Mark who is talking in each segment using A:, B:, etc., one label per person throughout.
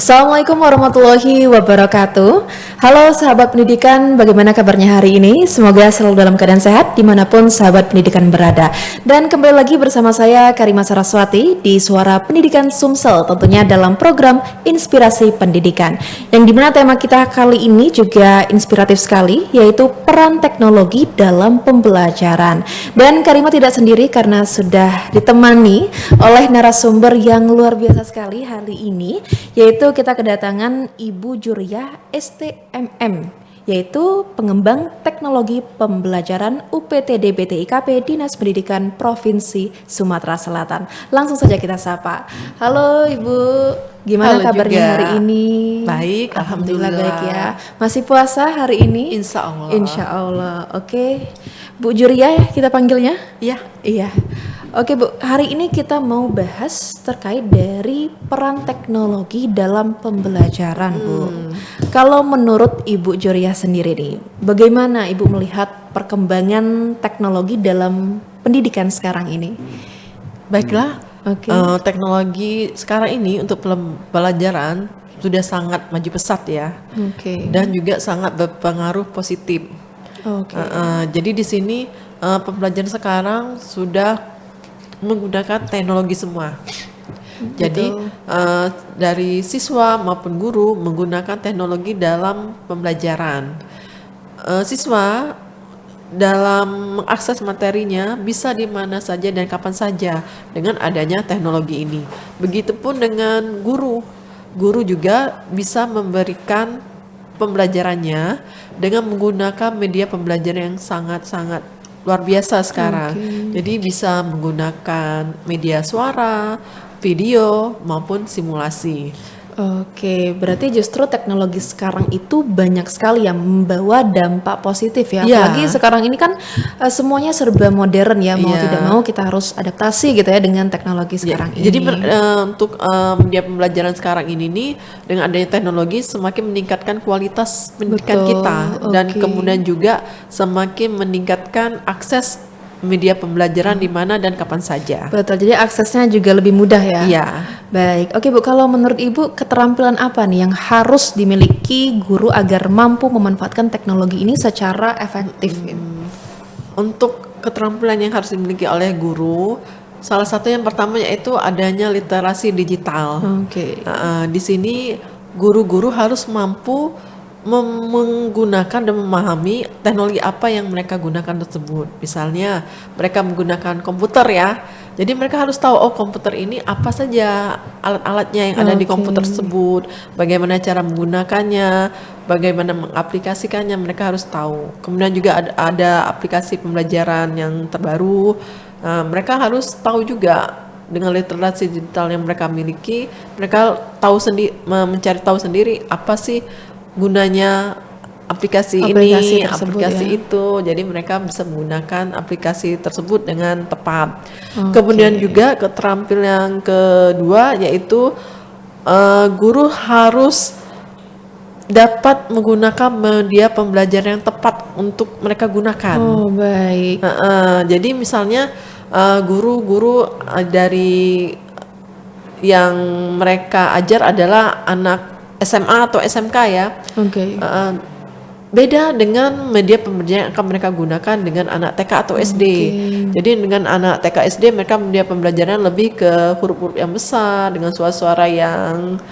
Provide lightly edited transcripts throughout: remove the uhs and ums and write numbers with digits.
A: Assalamualaikum warahmatullahi wabarakatuh. Halo sahabat pendidikan, bagaimana kabarnya hari ini? Semoga selalu dalam keadaan sehat dimanapun sahabat pendidikan berada. Dan kembali lagi bersama saya Karima Saraswati di Suara Pendidikan Sumsel, tentunya dalam program Inspirasi Pendidikan. Yang dimana tema kita kali ini juga inspiratif sekali, yaitu peran teknologi dalam pembelajaran. Dan Karima tidak sendiri karena sudah ditemani oleh narasumber yang luar biasa sekali hari ini, yaitu kita kedatangan Ibu Juriah STMM, yaitu pengembang teknologi pembelajaran UPTD BTIKP Dinas Pendidikan Provinsi Sumatera Selatan. Langsung saja kita sapa. Halo Ibu, gimana
B: Halo
A: kabarnya
B: juga.
A: hari ini?
B: Baik,
A: Alhamdulillah baik ya.
B: alhamdulillah.
A: Masih puasa hari ini?
B: Insya Allah.
A: Insya Allah. Oke, Bu Juriah ya kita panggilnya?
B: Ya,
A: Iya. Oke Bu, hari ini kita mau bahas terkait dari peran teknologi dalam pembelajaran Bu. Kalau menurut Ibu Juriah sendiri nih, bagaimana Ibu melihat perkembangan teknologi dalam pendidikan sekarang ini?
B: baiklah.
A: Oke.
B: Teknologi sekarang ini untuk pembelajaran sudah sangat maju pesat ya,
A: Oke.
B: dan juga sangat berpengaruh positif.
A: Oke.
B: Jadi di sini pembelajaran sekarang sudah menggunakan teknologi semua. Jadi dari siswa maupun guru menggunakan teknologi dalam pembelajaran. Siswa dalam mengakses materinya bisa di mana saja dan kapan saja dengan adanya teknologi ini. Begitupun dengan guru. Guru juga bisa memberikan pembelajarannya dengan menggunakan media pembelajaran yang sangat-sangat luar biasa sekarang. Jadi bisa menggunakan media suara, video maupun simulasi.
A: Oke, berarti justru teknologi sekarang itu banyak sekali yang membawa dampak positif ya.
B: Iya.
A: Apalagi sekarang ini kan semuanya serba modern ya, mau
B: Iya.
A: tidak mau kita harus adaptasi gitu ya dengan teknologi sekarang ini.
B: Jadi untuk media pembelajaran sekarang ini nih dengan adanya teknologi semakin meningkatkan kualitas pendidikan
A: Betul,
B: kita dan
A: oke.
B: kemudian juga semakin meningkatkan akses media pembelajaran di mana dan kapan saja.
A: Betul, jadi aksesnya juga lebih mudah ya.
B: Iya.
A: Baik, oke Bu, kalau menurut Ibu keterampilan apa nih yang harus dimiliki guru agar mampu memanfaatkan teknologi ini secara efektif?
B: Untuk keterampilan yang harus dimiliki oleh guru, salah satu yang pertama yaitu adanya literasi digital.
A: Oke.
B: Di sini guru-guru harus mampu menggunakan dan memahami teknologi apa yang mereka gunakan tersebut. Misalnya mereka menggunakan komputer ya. Jadi mereka harus tahu komputer ini apa saja alat-alatnya yang ada di komputer tersebut, bagaimana cara menggunakannya, bagaimana mengaplikasikannya, mereka harus tahu. Kemudian juga ada aplikasi pembelajaran yang terbaru. Mereka harus tahu juga dengan literasi digital yang mereka miliki, mereka mencari tahu sendiri apa sih gunanya aplikasi ini,
A: tersebut
B: aplikasi
A: ya.
B: itu. Jadi mereka bisa menggunakan aplikasi tersebut dengan tepat. Kemudian juga keterampilan yang kedua yaitu guru harus dapat menggunakan media pembelajaran yang tepat untuk mereka gunakan.
A: Oh, baik.
B: Jadi misalnya guru-guru dari yang mereka ajar adalah anak SMA atau SMK ya.
A: Oke.
B: Beda dengan media pembelajaran yang akan mereka gunakan dengan anak TK atau SD. Jadi dengan anak TK SD mereka media pembelajaran lebih ke huruf-huruf yang besar dengan suara-suara yang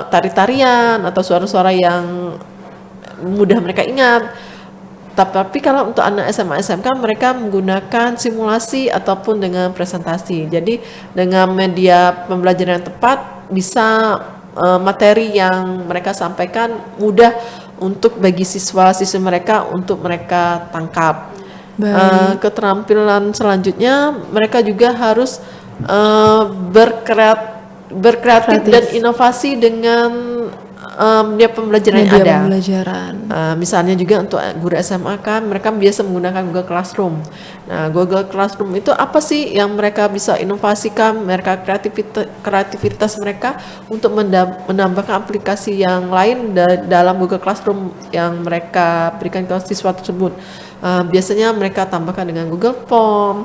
B: tari-tarian atau suara-suara yang mudah mereka ingat. Tapi kalau untuk anak SMA SMK mereka menggunakan simulasi ataupun dengan presentasi. Jadi dengan media pembelajaran yang tepat bisa materi yang mereka sampaikan mudah untuk bagi siswa-siswi mereka untuk mereka tangkap. Keterampilan selanjutnya mereka juga harus berkreatif dan inovasi dengan media pembelajaran yang ada. Misalnya juga untuk guru SMA kan mereka biasa menggunakan Google Classroom. Nah, Google Classroom itu apa sih yang mereka bisa inovasikan, mereka kreativitas mereka untuk menambahkan aplikasi yang lain dalam Google Classroom yang mereka berikan ke siswa tersebut. Biasanya mereka tambahkan dengan Google Form,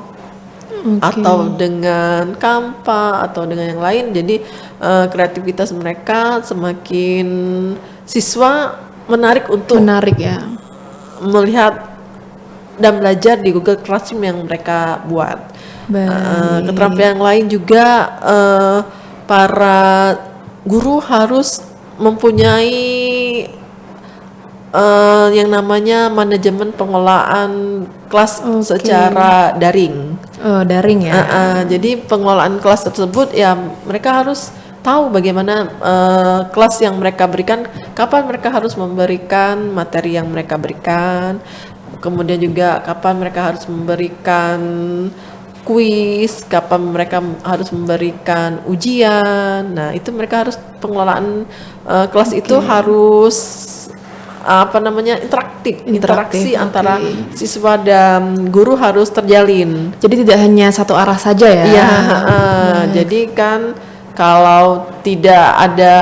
B: atau dengan Canva atau dengan yang lain. Jadi kreativitas mereka semakin, siswa menarik untuk
A: Menarik ya.
B: melihat dan belajar di Google Classroom yang mereka buat.
A: Baik.
B: Keterampilan yang lain juga, para guru harus mempunyai yang namanya manajemen pengelolaan kelas secara daring.
A: Oh, daring ya.
B: Jadi pengelolaan kelas tersebut ya mereka harus tahu bagaimana kelas yang mereka berikan, kapan mereka harus memberikan materi yang mereka berikan, kemudian juga kapan mereka harus memberikan kuis, kapan mereka harus memberikan ujian. Nah, itu mereka harus pengelolaan kelas itu harus interaktif. Interaksi antara siswa dan guru harus terjalin.
A: Jadi tidak hanya satu arah saja ya.
B: Iya, jadi kan kalau tidak ada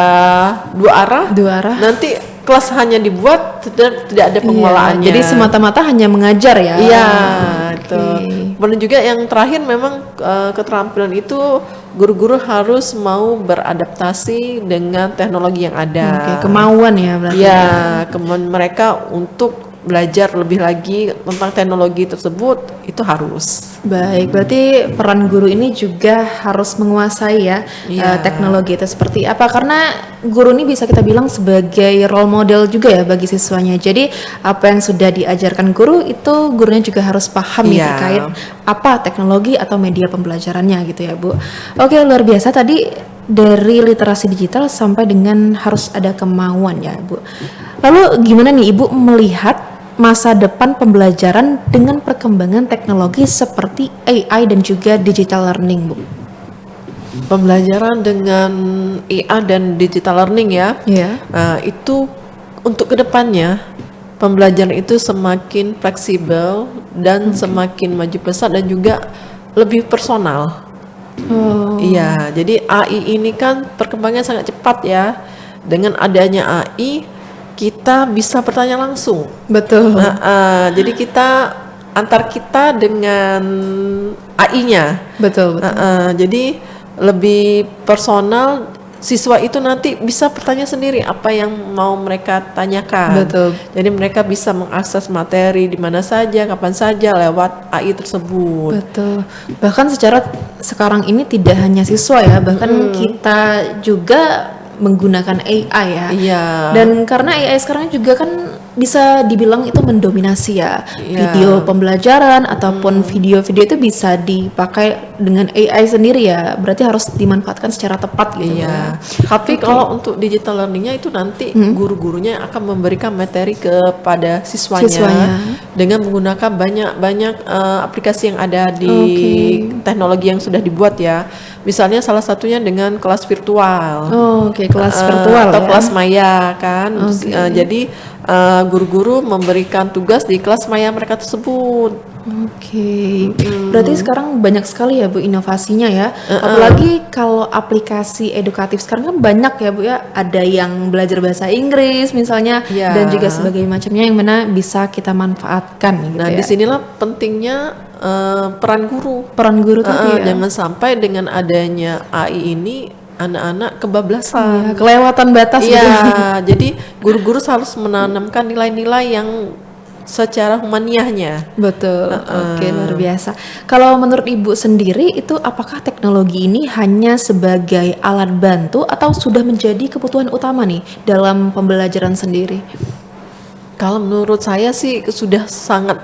B: dua arah, nanti kelas hanya dibuat tidak ada pengelolaannya.
A: Jadi semata-mata hanya mengajar ya.
B: Iya, itu. Kemudian juga yang terakhir memang keterampilan itu guru-guru harus mau beradaptasi dengan teknologi yang ada.
A: Kemauan ya berarti.
B: Ya, kemauan mereka untuk belajar lebih lagi tentang teknologi tersebut itu harus.
A: Baik, berarti peran guru ini juga harus menguasai ya teknologi itu seperti apa, karena guru ini bisa kita bilang sebagai role model juga ya bagi siswanya. Jadi apa yang sudah diajarkan guru itu gurunya juga harus paham ya terkait apa teknologi atau media pembelajarannya gitu ya Bu. Oke, luar biasa tadi dari literasi digital sampai dengan harus ada kemauan ya Bu. Lalu gimana nih Ibu melihat masa depan pembelajaran dengan perkembangan teknologi seperti AI dan juga digital learning, Bu?
B: Pembelajaran dengan AI dan digital learning ya. Nah, itu untuk kedepannya pembelajaran itu semakin fleksibel dan semakin maju pesat dan juga lebih personal. Iya, jadi AI ini kan perkembangannya sangat cepat ya. Dengan adanya AI kita bisa bertanya langsung.
A: Betul.
B: Jadi antar kita dengan AI-nya.
A: Betul.
B: Jadi lebih personal. Siswa itu nanti bisa bertanya sendiri apa yang mau mereka tanyakan.
A: Betul.
B: Jadi mereka bisa mengakses materi di mana saja, kapan saja lewat AI tersebut.
A: Betul. Bahkan secara sekarang ini tidak hanya siswa ya, bahkan kita juga menggunakan AI ya.
B: Iya.
A: Dan karena AI sekarang juga kan bisa dibilang itu mendominasi ya. Video pembelajaran ataupun video-video itu bisa dipakai dengan AI sendiri ya. Berarti harus dimanfaatkan secara tepat gitu.
B: Iya. Tapi kalau untuk digital learningnya itu nanti guru-gurunya akan memberikan materi kepada siswanya dengan menggunakan banyak aplikasi yang ada di teknologi yang sudah dibuat ya. Misalnya salah satunya dengan kelas virtual.
A: Kelas virtual
B: atau
A: ya?
B: kelas maya kan. Jadi guru-guru memberikan tugas di kelas maya mereka tersebut.
A: Berarti sekarang banyak sekali ya Bu inovasinya ya. Apalagi kalau aplikasi edukatif sekarang kan banyak ya Bu ya. Ada yang belajar bahasa Inggris misalnya dan juga sebagainya macamnya yang mana bisa kita manfaatkan gitu.
B: Nah, disinilah pentingnya peran guru.
A: Peran guru tadi ya.
B: Jangan sampai dengan adanya AI ini anak-anak kebablasan.
A: Kelewatan batas gitu.
B: Jadi guru-guru harus menanamkan nilai-nilai yang secara humaniahnya.
A: Betul. Luar biasa. Kalau menurut Ibu sendiri itu apakah teknologi ini hanya sebagai alat bantu atau sudah menjadi kebutuhan utama nih dalam pembelajaran sendiri?
B: Kalau menurut saya sih sudah sangat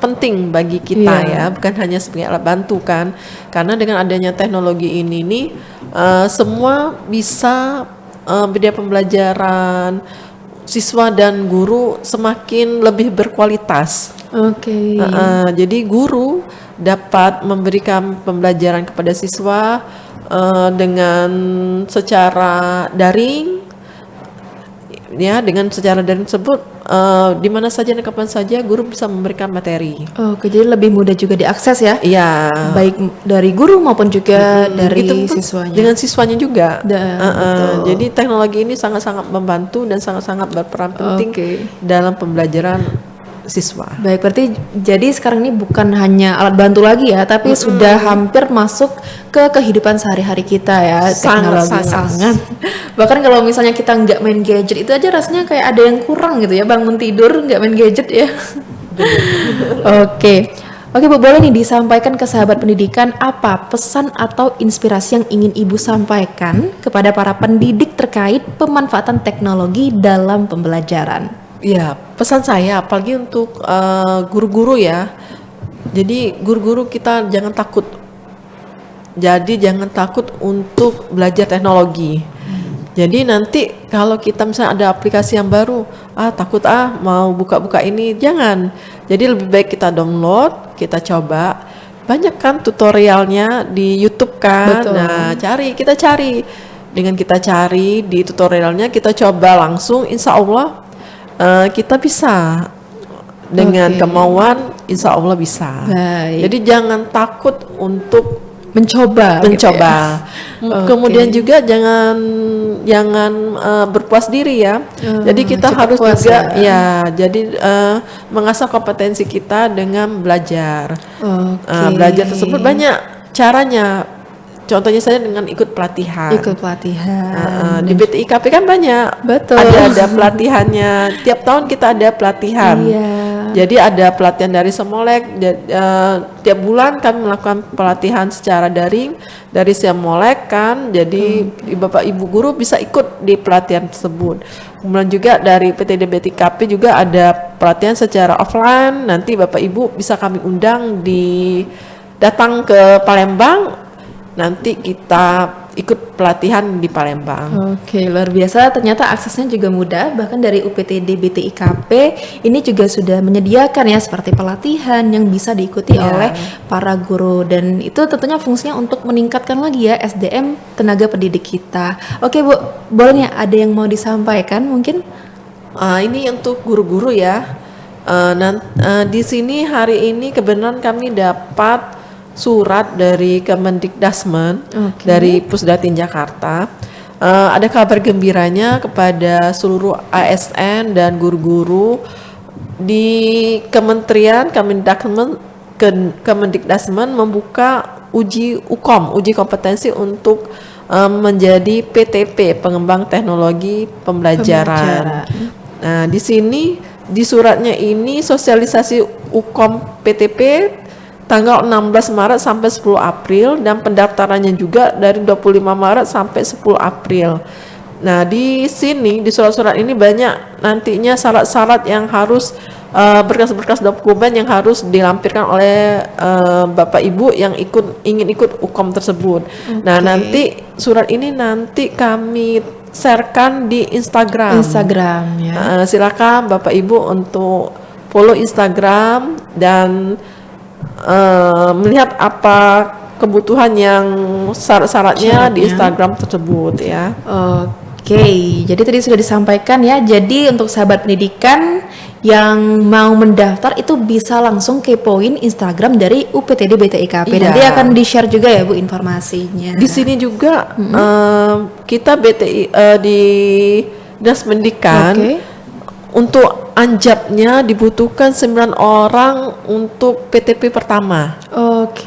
B: penting bagi kita ya, bukan hanya sebagai alat bantu kan. Karena dengan adanya teknologi ini nih semua bisa media pembelajaran siswa dan guru semakin lebih berkualitas. Jadi guru dapat memberikan pembelajaran kepada siswa dengan secara daring. Ya, dengan secara daring tersebut di mana saja dan kapan saja guru bisa memberikan materi.
A: Jadi lebih mudah juga diakses ya?
B: Iya.
A: Baik dari guru maupun juga dari siswanya.
B: Dengan siswanya juga.
A: Betul.
B: Jadi teknologi ini sangat-sangat membantu dan sangat-sangat berperan penting dalam pembelajaran siswa.
A: Baik, berarti jadi sekarang ini bukan hanya alat bantu lagi ya, tapi sudah hampir masuk ke kehidupan sehari-hari kita ya, teknologi sangat. Bahkan kalau misalnya kita nggak main gadget itu aja rasanya kayak ada yang kurang gitu ya, bangun tidur nggak main gadget ya. Oke. Oke Bu, boleh nih disampaikan ke sahabat pendidikan apa pesan atau inspirasi yang ingin Ibu sampaikan kepada para pendidik terkait pemanfaatan teknologi dalam pembelajaran?
B: Ya, pesan saya apalagi untuk guru-guru ya. Jadi guru-guru kita jangan takut. Jadi jangan takut untuk belajar teknologi. Jadi nanti kalau kita misalnya ada aplikasi yang baru, takut mau buka-buka ini, jangan. Jadi lebih baik kita download, kita coba. Banyak kan tutorialnya di YouTube kan.
A: Betul.
B: Nah, kita cari. Dengan kita cari di tutorialnya, kita coba langsung, insya Allah kita bisa. Dengan kemauan, insya Allah bisa.
A: Baik.
B: Jadi jangan takut untuk
A: Mencoba. Gitu ya.
B: Kemudian juga jangan berpuas diri ya. Jadi kita
A: cepat
B: harus
A: puas
B: juga jadi mengasah kompetensi kita dengan belajar. Belajar tersebut banyak caranya. Contohnya saya dengan ikut pelatihan.
A: Ikut pelatihan.
B: Di BTIKP kan banyak.
A: Betul.
B: Ada pelatihannya. Tiap tahun kita ada pelatihan.
A: Iya.
B: Jadi ada pelatihan dari Semolek. Tiap bulan kami melakukan pelatihan secara daring dari Semolek kan. Jadi Bapak Ibu guru bisa ikut di pelatihan tersebut. Kemudian juga dari PTD BTIKP juga ada pelatihan secara offline. Nanti Bapak Ibu bisa kami undang datang ke Palembang. Nanti kita ikut pelatihan di Palembang.
A: Oke, luar biasa. Ternyata aksesnya juga mudah. Bahkan dari UPTD BTIKP ini juga sudah menyediakan ya seperti pelatihan yang bisa diikuti oleh para guru, dan itu tentunya fungsinya untuk meningkatkan lagi ya SDM tenaga pendidik kita. Oke Bu, boleh nih ada yang mau disampaikan mungkin?
B: Ini untuk guru-guru ya. Di sini hari ini kebenaran kami dapat surat dari Kemendikdasmen dari Pusdatin Jakarta. Ada kabar gembiranya kepada seluruh ASN dan guru-guru di Kementerian Kemendikdasmen membuka uji kompetensi untuk menjadi PTP, pengembang teknologi pembelajaran. Nah, di sini di suratnya ini sosialisasi UKOM PTP tanggal 16 Maret sampai 10 April dan pendaftarannya juga dari 25 Maret sampai 10 April. Nah, di sini di surat-surat ini banyak nantinya syarat-syarat yang harus berkas-berkas dokumen yang harus dilampirkan oleh Bapak Ibu yang ingin ikut UKOM tersebut. Nah, nanti surat ini nanti kami sharekan di Instagram ya. Silakan Bapak Ibu untuk follow Instagram dan melihat apa kebutuhan yang syarat-syaratnya di Instagram tersebut ya.
A: Oke, jadi tadi sudah disampaikan ya. Jadi untuk sahabat pendidikan yang mau mendaftar itu bisa langsung kepoin Instagram dari UPTD BTIKP. Nanti akan di-share juga ya Bu informasinya.
B: Di sini juga kita di Dinas Pendidikan untuk anjabnya dibutuhkan 9 orang untuk PTP pertama.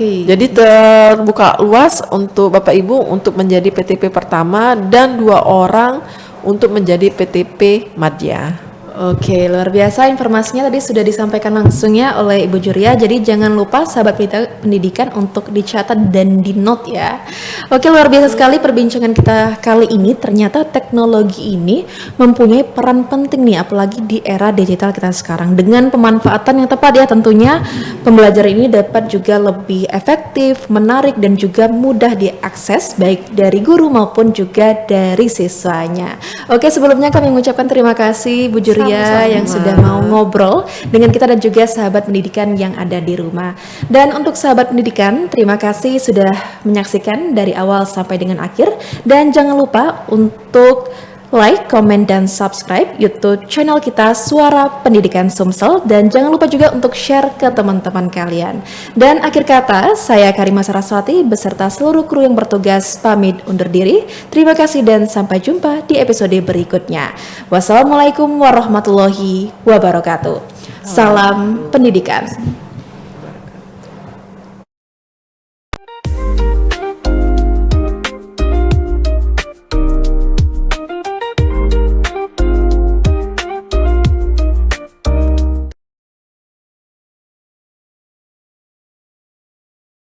B: Jadi terbuka luas untuk Bapak Ibu untuk menjadi PTP pertama dan 2 orang untuk menjadi PTP Madya.
A: Oke, luar biasa informasinya tadi sudah disampaikan langsung ya oleh Ibu Juria. Jadi jangan lupa sahabat pendidikan untuk dicatat dan di note ya. Oke, luar biasa sekali perbincangan kita kali ini. Ternyata teknologi ini mempunyai peran penting nih, apalagi di era digital kita sekarang. Dengan pemanfaatan yang tepat ya tentunya pembelajaran ini dapat juga lebih efektif, menarik dan juga mudah diakses baik dari guru maupun juga dari siswanya. Oke, sebelumnya kami mengucapkan terima kasih Bu Juria yang sudah mau ngobrol dengan kita dan juga sahabat pendidikan yang ada di rumah. Dan untuk sahabat pendidikan, terima kasih sudah menyaksikan dari awal sampai dengan akhir. Dan jangan lupa untuk like, komen, dan subscribe YouTube channel kita Suara Pendidikan Sumsel. Dan jangan lupa juga untuk share ke teman-teman kalian. Dan akhir kata, saya Karima Saraswati beserta seluruh kru yang bertugas pamit undur diri. Terima kasih dan sampai jumpa di episode berikutnya. Wassalamualaikum warahmatullahi wabarakatuh. Salam pendidikan.